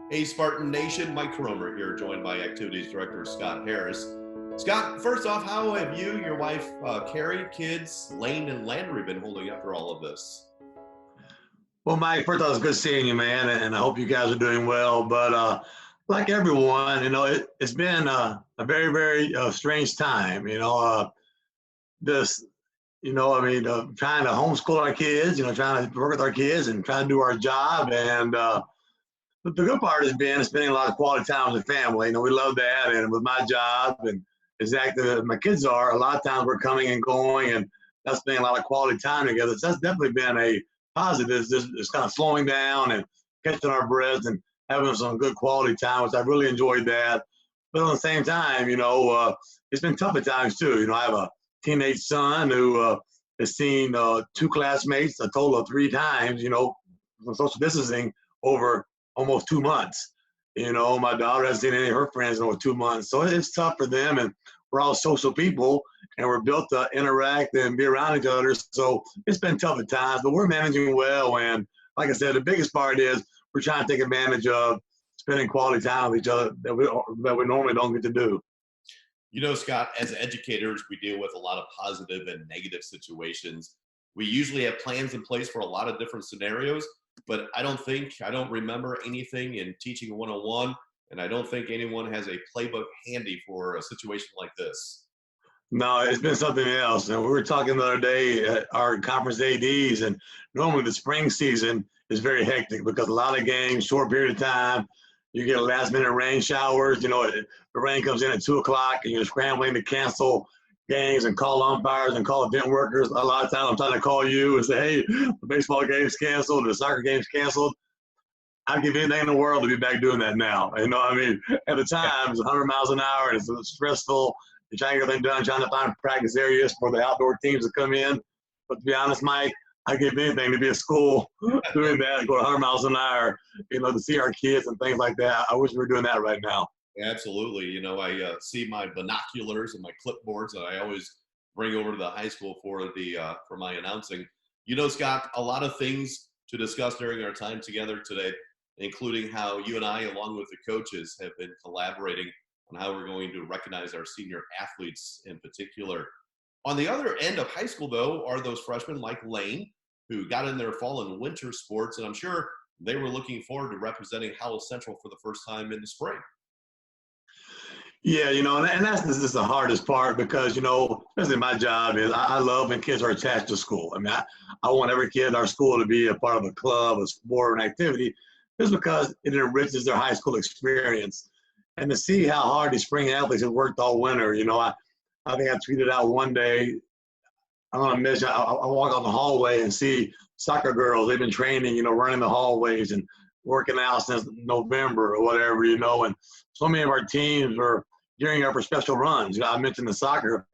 Hey, Spartan Nation, Mike Kromer here, joined by Activities Director Scott Harris. Scott, first off, how have you, your wife, Carrie, kids, Lane, and Landry been holding up for all of this? Well, Mike, first of all, it's good seeing you, man, and I hope you guys are doing well. But like everyone, it's been a very, very strange time. This, trying to homeschool our kids, trying to work with our kids and trying to do our job. But the good part has been spending a lot of quality time with the family. We love that. And with my job and exactly as my kids are, a lot of times we're coming and going and that's spending a lot of quality time together. So that's definitely been a positive. It's kind of slowing down and catching our breaths and having some good quality time, which I really enjoyed that. But at the same time, it's been tough at times too. I have a teenage son who has seen two classmates a total of 3 times, from social distancing over almost 2 months. My daughter hasn't seen any of her friends in over 2 months. So it's tough for them. And we're all social people and we're built to interact and be around each other. So it's been tough at times, but we're managing well. And like I said, the biggest part is we're trying to take advantage of spending quality time with each other that we normally don't get to do. You know, Scott, as educators, we deal with a lot of positive and negative situations. We usually have plans in place for a lot of different scenarios, but I don't remember anything in teaching 101, and I don't think anyone has a playbook handy for a situation like this. No, it's been something else. And we were talking the other day at our conference ADs, and normally the spring season is very hectic because a lot of games, short period of time. You get last minute rain showers. The rain comes in at 2 o'clock, and you're scrambling to cancel games and call umpires and call event workers. A lot of times I'm trying to call you and say, hey, the baseball game's canceled, the soccer game's canceled. I'd give anything in the world to be back doing that now. At the time, it's 100 miles an hour and it's stressful. You're trying to get everything done, trying to find practice areas for the outdoor teams to come in. But to be honest, Mike, I'd give anything to be at school doing that, go 100 miles an hour, to see our kids and things like that. I wish we were doing that right now. Absolutely. I see my binoculars and my clipboards that I always bring over to the high school for for my announcing. Scott, a lot of things to discuss during our time together today, including how you and I, along with the coaches, have been collaborating on how we're going to recognize our senior athletes in particular. On the other end of high school, though, are those freshmen like Lane, who got in their fall and winter sports, and I'm sure they were looking forward to representing Howell Central for the first time in the spring. Yeah, and that's this is the hardest part because, especially my job is I love when kids are attached to school. I want every kid in our school to be a part of a club, a sport, an activity, just because it enriches their high school experience. And to see how hard these spring athletes have worked all winter, I think I tweeted out one day, I'm going to mention, I walk on the hallway and see soccer girls. They've been training, running the hallways and working out since November or whatever, and so many of our teams are gearing up for special runs. I mentioned the soccer,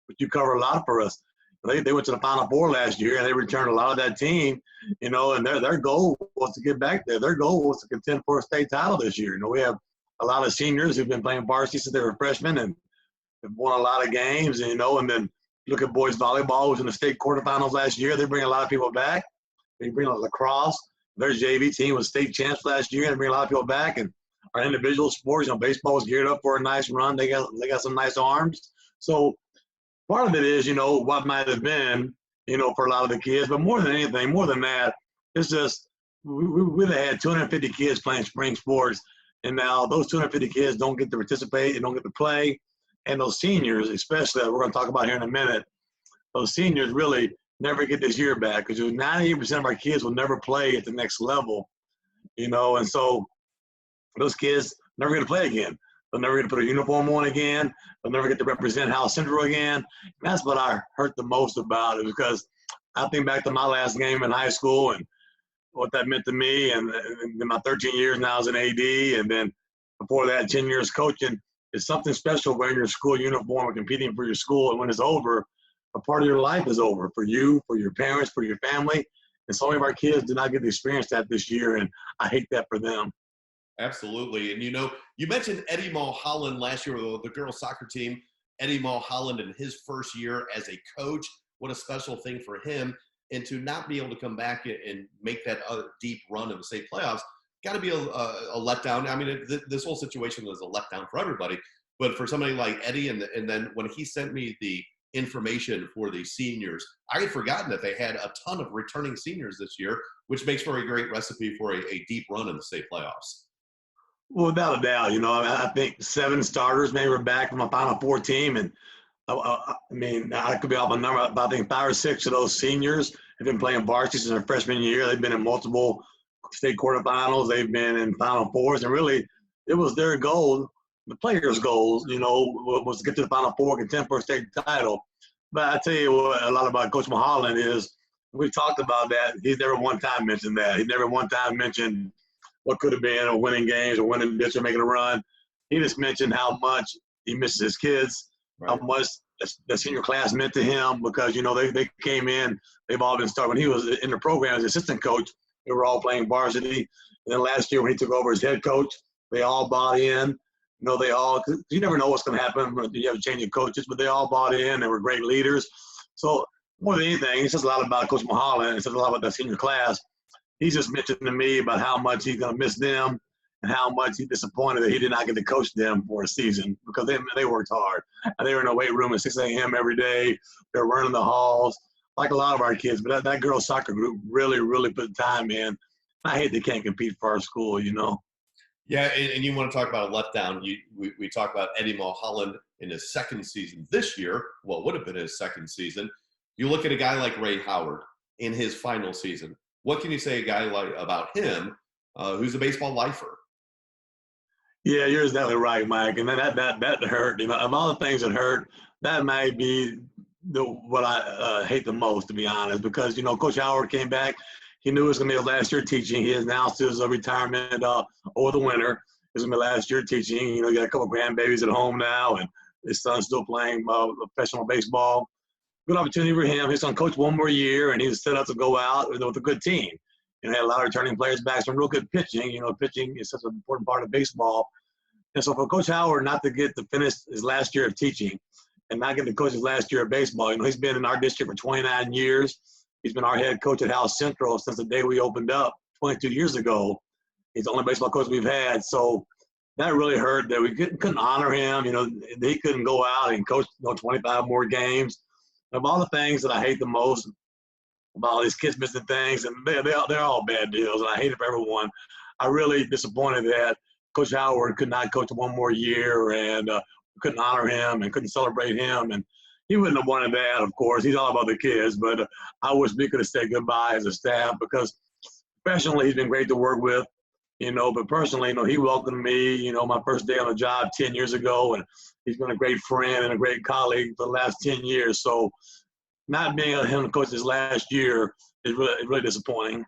but you cover a lot for us. They went to the Final Four last year, and they returned a lot of that team, and their goal was to get back there. Their goal was to contend for a state title this year. We have a lot of seniors who've been playing varsity since they were freshmen and have won a lot of games, and then look at boys volleyball, who was in the state quarterfinals last year. They bring a lot of people back. They bring lacrosse. Their JV team was state champs last year, and they bring a lot of people back. And our individual sports, baseball is geared up for a nice run. They got some nice arms. So part of it is, what might have been, for a lot of the kids. But more than anything, more than that, it's just we had 250 kids playing spring sports. And now those 250 kids don't get to participate and don't get to play. And those seniors, especially, that we're going to talk about here in a minute, those seniors really never get this year back because 98% of our kids will never play at the next level, and so those kids never going to play again. They'll never get to put a uniform on again. They'll never get to represent Howell Central again. And that's what I hurt the most about it because I think back to my last game in high school and what that meant to me and my 13 years now as an AD and then before that 10 years coaching. It's something special wearing your school uniform and competing for your school. And when it's over, a part of your life is over for you, for your parents, for your family. And so many of our kids did not get to experience that this year. And I hate that for them. Absolutely. And you mentioned Eddie Mulholland last year with the girls soccer team. Eddie Mulholland in his first year as a coach, what a special thing for him. And to not be able to come back and make that other deep run of the state playoffs. got to be a letdown. I mean, this whole situation was a letdown for everybody, but for somebody like Eddie, and then when he sent me the information for the seniors, I had forgotten that they had a ton of returning seniors this year, which makes for a great recipe for a deep run in the state playoffs. Well, without a doubt, I think 7 starters maybe were back from a Final Four team, and I mean, I could be off my number, but I think 5 or 6 of those seniors have been playing varsity since their freshman year. They've been in multiple state quarterfinals. They've been in Final Fours, and really, it was their goal, the players' goals, was to get to the Final Four, contend for a state title. But I tell you what, a lot about Coach Mulholland is, we talked about that. He's never one time mentioned that. He never one time mentioned what could have been, or winning games, or winning this, or making a run. He just mentioned how much he misses his kids, how much the senior class meant to him, because, they came in, they've all been starting. When he was in the program as assistant coach, they were all playing varsity. And then last year when he took over as head coach, they all bought in. Cause you never know what's going to happen when you have a change of coaches, but they all bought in. They were great leaders. So more than anything, it says a lot about Coach Mulholland. It says a lot about that senior class. He's just mentioned to me about how much he's going to miss them and how much he's disappointed that he did not get to coach them for a season, because they worked hard. And they were in the weight room at 6 a.m. every day. They were running the halls like a lot of our kids. But that girls' soccer group really, really put time in. I hate they can't compete for our school, Yeah, and you want to talk about a letdown. We talk about Eddie Mulholland in his second season this year. Well, would have been his second season. You look at a guy like Ray Howard in his final season. What can you say about him, who's a baseball lifer? Yeah, you're exactly right, Mike. And then that hurt. Of all the things that hurt, that might be what I hate the most, to be honest, because Coach Howard came back. He knew it was going to be his last year teaching. He announced his retirement over the winter. It was going to be last year teaching. He got a couple of grandbabies at home now, and his son's still playing professional baseball. Good opportunity for him. He's going to coach one more year, and he's set up to go out with a good team. Had a lot of returning players back, some real good pitching. Pitching is such an important part of baseball. And so for Coach Howard not to get to finish his last year of teaching and not get to coach his last year of baseball, he's been in our district for 29 years. He's been our head coach at Howell Central since the day we opened up 22 years ago. He's the only baseball coach we've had. So that really hurt that we couldn't honor him. He couldn't go out and coach 25 more games. Of all the things that I hate the most about all these kids missing things, and they're all bad deals, and I hate it for everyone. I'm really disappointed that Coach Howard could not coach one more year, and couldn't honor him and couldn't celebrate him. And he wouldn't have wanted that, of course. He's all about the kids, but I wish we could have said goodbye as a staff, because professionally he's been great to work with, but personally, he welcomed me, my first day on the job 10 years ago, and he's been a great friend and a great colleague for the last 10 years. So not being able him to coach his last year is really disappointing.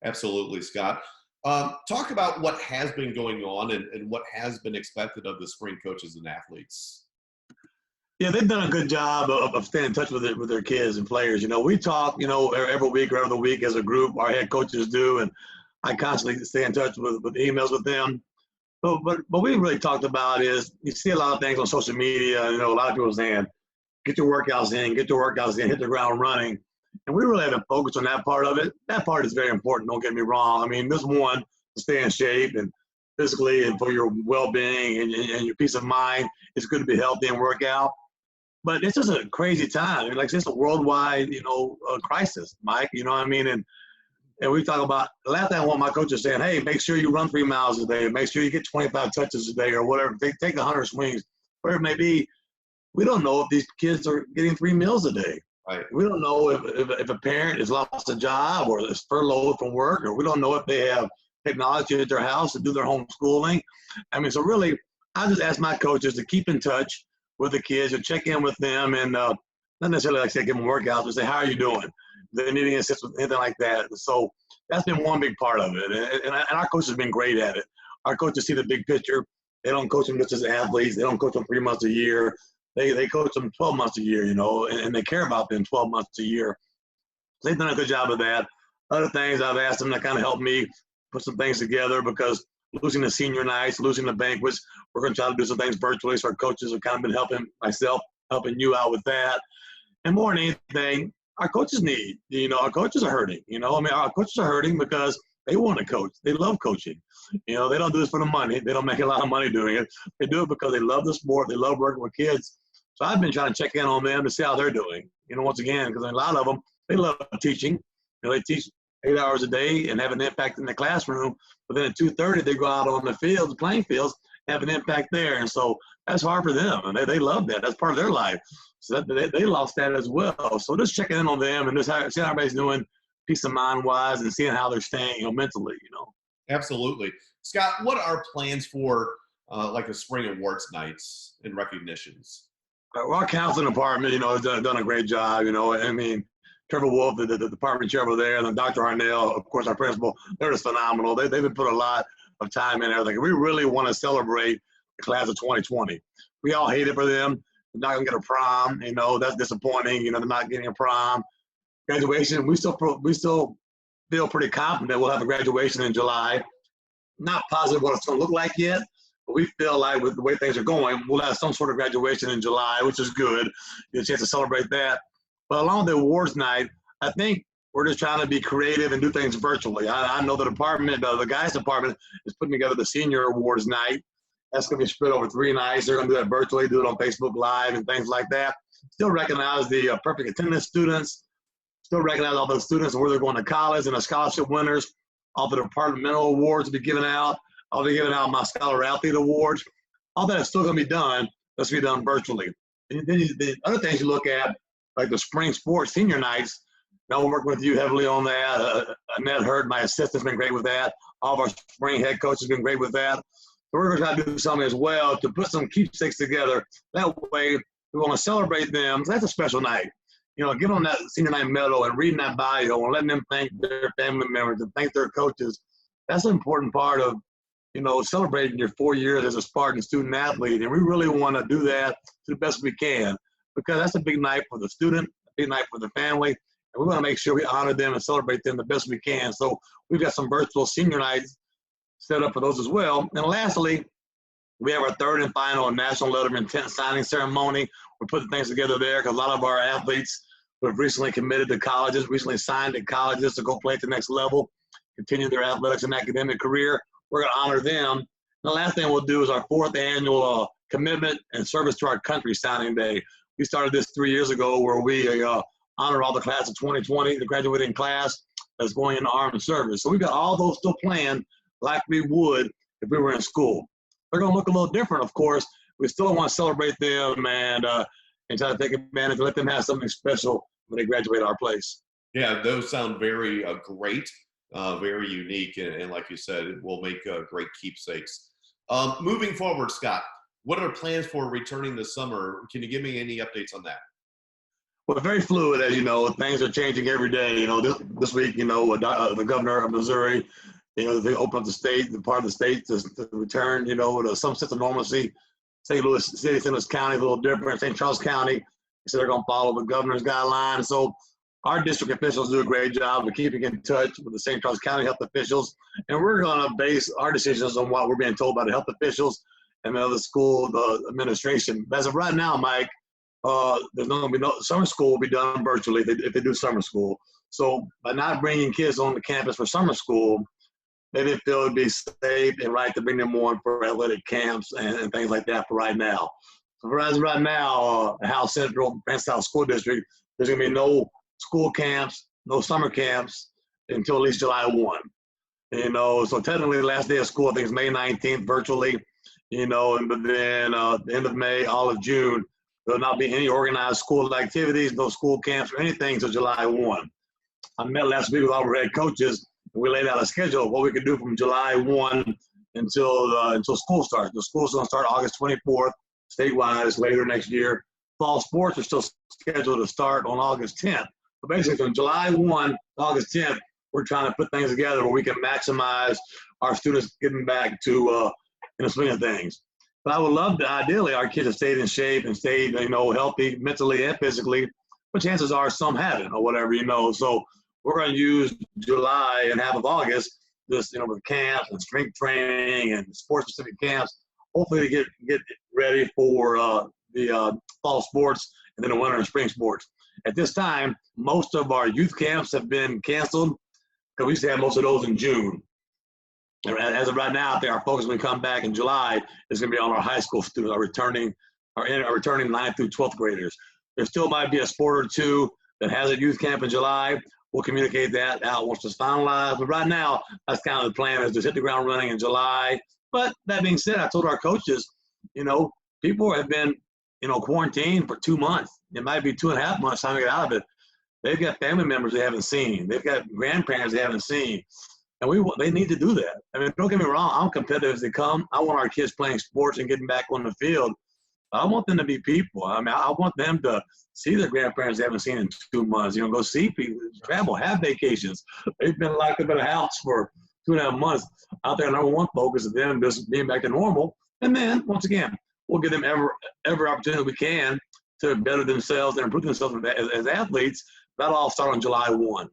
Absolutely, Scott. Talk about what has been going on and what has been expected of the spring coaches and athletes. Yeah, they've done a good job of staying in touch with their kids and players. We talk, every week or every other week as a group, our head coaches do, and I constantly stay in touch with emails with them. But what we really talked about is, you see a lot of things on social media, a lot of people saying, get your workouts in, hit the ground running. And we really haven't focused on that part of it. That part is very important, don't get me wrong. I mean, this one, to stay in shape and physically and for your well-being and your peace of mind, it's good to be healthy and work out. But it's just a crazy time. It's a worldwide, crisis, Mike, you know what I mean? And we talk about, the last thing I want my coach is saying, hey, make sure you run 3 miles a day, make sure you get 25 touches a day or whatever, take 100 swings, whatever it may be. We don't know if these kids are getting 3 meals a day. Right. We don't know if a parent has lost a job or is furloughed from work, or we don't know if they have technology at their house to do their homeschooling. I mean, so really, I just ask my coaches to keep in touch with the kids and check in with them, and not necessarily say give them workouts, but say, how are you doing? They're needing assistance with anything like that. So that's been one big part of it, and our coaches have been great at it. Our coaches see the big picture. They don't coach them just as athletes. They don't coach them 3 months a year. They coach them 12 months a year, and they care about them 12 months a year. They've done a good job of that. Other things I've asked them to kind of help me put some things together, because losing the senior nights, losing the banquets, we're going to try to do some things virtually. So our coaches have kind of been helping myself, helping you out with that. And more than anything, our coaches need, our coaches are hurting, our coaches are hurting because They want to coach. They love coaching. You know, they don't do this for the money. They don't make a lot of money doing it. They do it because they love the sport. They love working with kids. So I've been trying to check in on them to see how they're doing. You know, once again, because a lot of them, they love teaching. You know, they teach 8 hours a day and have an impact in the classroom. But then at 2:30, they go out on the field, the playing fields, have an impact there. And so that's hard for them. And they love that. That's part of their life. So they lost that as well. So just checking in on them and just seeing how everybody's doing, peace of mind wise, and seeing how they're staying, you know, mentally, you know. Absolutely. Scott, what are plans for like the spring awards nights and recognitions? Well, our counseling department, you know, has done a great job, you know. I mean, Trevor Wolf, the department chair over there, and then Dr. Arnell, of course, our principal, they're just phenomenal. They've been put a lot of time in everything. We really want to celebrate the class of 2020. We all hate it for them. They're not going to get a prom, you know, that's disappointing. You know, they're not getting a prom. Graduation, we still feel pretty confident we'll have a graduation in July. Not positive what it's going to look like yet, but we feel like with the way things are going, we'll have some sort of graduation in July, which is good. Get a chance to celebrate that. But along the awards night, I think we're just trying to be creative and do things virtually. I know the department, the guys department is putting together the senior awards night. That's going to be spread over 3 nights. They're going to do that virtually, do it on Facebook Live and things like that. Still recognize the perfect attendance students. Still recognize all those students and where they're going to college and the scholarship winners. All the departmental awards will be given out. I'll be giving out my Scholar Athlete Awards. All that is still going to be done. That's going to be done virtually. And then the other things you look at, like the spring sports senior nights, I'll work with you heavily on that. Annette Hurd, my assistant's been great with that. All of our spring head coaches have been great with that. So we're going to try to do something as well to put some keepsakes together. That way, we want to celebrate them. So that's a special night. You know, get on that senior night medal and reading that bio and letting them thank their family members and thank their coaches. That's an important part of, you know, celebrating your 4 years as a Spartan student athlete. And we really want to do that to the best we can, because that's a big night for the student, a big night for the family. And we want to make sure we honor them and celebrate them the best we can. So we've got some virtual senior nights set up for those as well. And lastly, we have our third and final National Letter of Intent signing ceremony. We're putting things together there because a lot of our athletes who have recently committed to colleges, recently signed at colleges to go play at the next level, continue their athletics and academic career. We're going to honor them. And the last thing we'll do is our 4th annual commitment and service to our country signing day. We started this 3 years ago where we honor all the class of 2020, the graduating class that's going into armed service. So we've got all those still planned like we would if we were in school. They're going to look a little different, of course. We still want to celebrate them and try to take advantage and let them have something special when they graduate our place. Yeah, those sound very great, very unique, and like you said, it will make great keepsakes. Moving forward, Scott, what are plans for returning this summer? Can you give me any updates on that? Well, very fluid, as you know. Things are changing every day. You know, this week, you know, the governor of Missouri, you know, they open up the state, the part of the state to return, you know, to some sense of normalcy. St. Louis City, St. Louis County is a little different. St. Charles County, so they're going to follow the governor's guidelines. So our district officials do a great job of keeping in touch with the St. Charles County health officials. And we're going to base our decisions on what we're being told by the health officials and the school, the administration. As of right now, Mike, there's not going to be no summer school will be done virtually if they do summer school. So by not bringing kids on the campus for summer school, they didn't feel it would be safe and right to bring them on for athletic camps and things like that for right now. So for as right now, Howell Central, Grand South School District, there's going to be no school camps, no summer camps until at least July 1. You know, so technically the last day of school, I think, is May 19th virtually, you know, and but then the end of May, all of June, there'll not be any organized school activities, no school camps or anything until July 1. I met last week with all our head coaches, and we laid out a schedule of what we could do from July 1 until school starts. The school's going to start August 24th, statewide, later next year. Fall sports are still scheduled to start on August 10th. But basically, from July 1 to August 10th, we're trying to put things together where we can maximize our students getting back to in the swing of things. But I would love to, ideally, our kids have stayed in shape and stayed, you know, healthy mentally and physically. But chances are some haven't or whatever, you know. So we're going to use July and half of August, just, you know, with camps and strength training and sports-specific camps, hopefully to get ready for the fall sports and then the winter and spring sports. At this time, most of our youth camps have been canceled. because we used to have most of those in June. And as of right now, I think our focus when we come back in July is going to be on our high school students, our returning 9th through 12th graders. There still might be a sport or two that has a youth camp in July. We'll communicate that out once it's finalized. But right now, that's kind of the plan, is to hit the ground running in July. But that being said, I told our coaches, people have been, quarantined for 2 months. It might be 2.5 months time to get out of it. They've got family members they haven't seen. They've got grandparents they haven't seen. And they need to do that. I mean, don't get me wrong. I'm competitive as they come. I want our kids playing sports and getting back on the field. I want them to be people. I mean, I want them to see their grandparents they haven't seen in 2 months. Go see people, travel, have vacations. They've been locked up in a house for 2.5 months. I think our number one focus is them just being back to normal. And then, once again, we'll give them every opportunity we can to better themselves and improve themselves as athletes. That'll all start on July 1.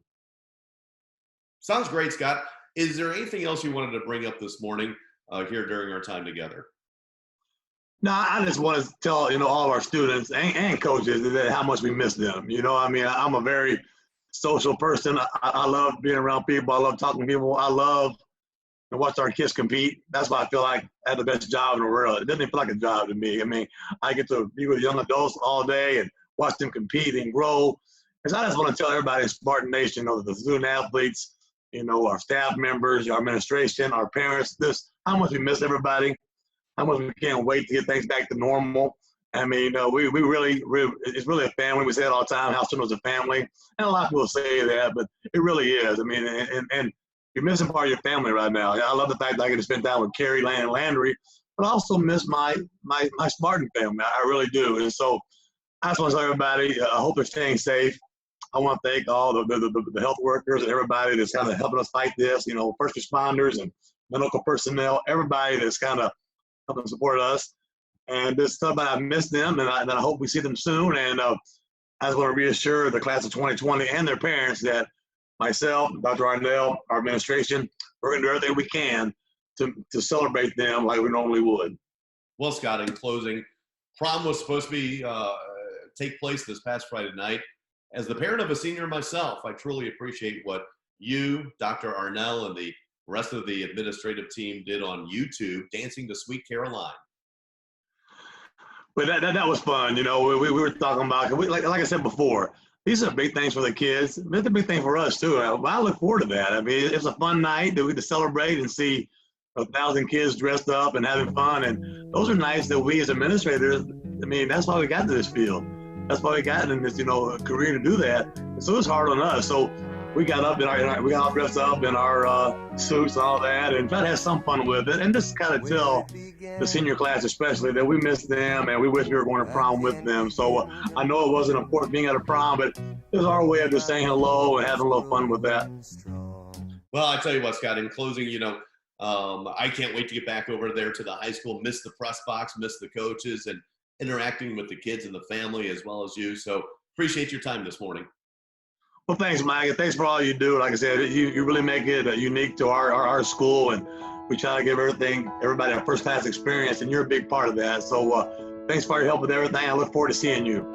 Sounds great, Scott. Is there anything else you wanted to bring up this morning here during our time together? No, I just want to tell, all of our students and coaches that how much we miss them. I mean, I'm a very social person. I love being around people. I love talking to people. I love to watch our kids compete. That's why I feel like I have the best job in the world. It doesn't even feel like a job to me. I mean, I get to be with young adults all day and watch them compete and grow. Because I just want to tell everybody in Spartan Nation, the student athletes, our staff members, our administration, our parents, how much we miss everybody, how much we can't wait to get things back to normal. I mean, we really, it's really a family. We say it all the time, how soon was a family. And a lot of people say that, but it really is. I mean, and you're missing part of your family right now. I love the fact that I get to spend time with Carrie, Land, and Landry, but I also miss my Spartan family. I really do. And so I just want to tell everybody, I hope they're staying safe. I want to thank all the health workers and everybody that's kind of helping us fight this, first responders and medical personnel, everybody that's kind of helping support us. And just tell about I miss them, and I hope we see them soon. And I just want to reassure the class of 2020 and their parents that myself, Dr. Arnell, our administration, we're going to do everything we can to celebrate them like we normally would. Well, Scott, in closing, prom was supposed to be take place this past Friday night. As the parent of a senior myself, I truly appreciate what you, Dr. Arnell, and the rest of the administrative team did on YouTube, dancing to Sweet Caroline. But that was fun. We were talking about, like I said before, these are big things for the kids. It's a big thing for us, too. I look forward to that. I mean, it's a fun night that we get to celebrate and see 1,000 kids dressed up and having fun. And those are nights that we as administrators, I mean, that's why we got to this field. That's why we got in this, career to do that. So it's hard on us. So we got up we got all dressed up in our suits and all that, and try to have some fun with it, and just kind of tell the senior class especially that we miss them and we wish we were going to prom with them. So I know it wasn't important being at a prom, but it was our way of just saying hello and having a little fun with that. Well, I tell you what, Scott, in closing, I can't wait to get back over there to the high school, miss the press box, miss the coaches, and interacting with the kids and the family as well as you. So appreciate your time this morning. Well, thanks, Mike. And thanks for all you do. Like I said, you really make it unique to our school, and we try to give everybody a first-class experience, and you're a big part of that. So thanks for your help with everything. I look forward to seeing you.